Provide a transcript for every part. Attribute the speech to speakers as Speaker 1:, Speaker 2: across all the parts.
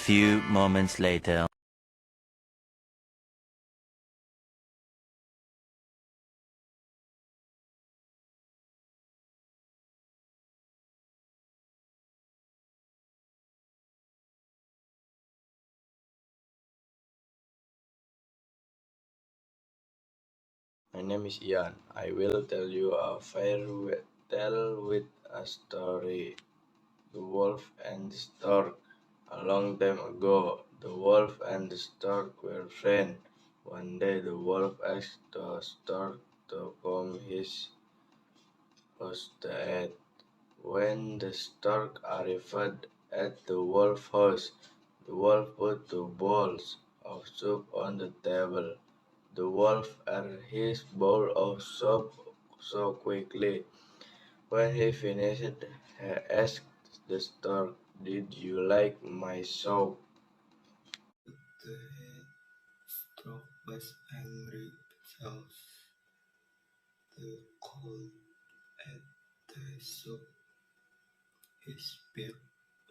Speaker 1: few moments later.
Speaker 2: My name is Ian. I will tell you a fairy tale with a story. The Wolf and the Stork. A long time ago, the wolf and the stork were friends. One day, the wolf asked the stork to come his house to eat. When the stork arrived at the wolf's house, the wolf put two bowls of soup on the table. The wolf ate his bowl of soup so quickly. When he finished, he asked the stork, "Did you like my soup?"
Speaker 3: The stork was angry because the cold at the soup. His beak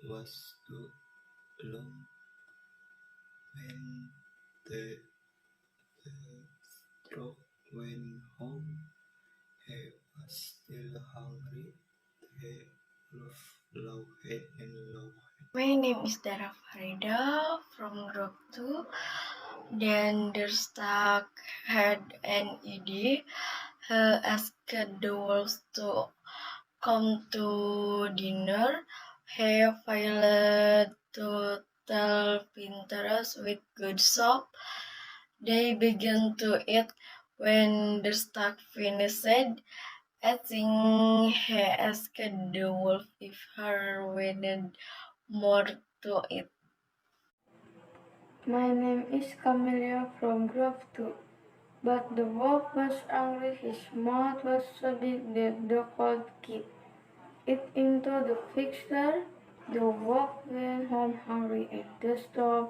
Speaker 3: was too long. When the stork went home, he was still hungry. He loved and loved.
Speaker 4: My name is Dara Farida from Grub 2. Then the stork had an idea. He asked the wolves to come to dinner. He failed to tell Pinterest with good soup. They began to eat. When the stork finished, I think he asked the wolf if her wanted more to eat.
Speaker 5: My name is Camelia from Grub 2. But the wolf was angry. His mouth was so big that the cold kept it into the fixture. The wolf went home hungry and the storm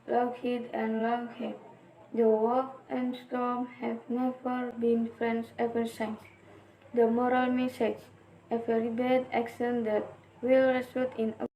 Speaker 5: loved it and loved him. The wolf and storm have never been friends ever since. The moral message: a very bad action that will result in a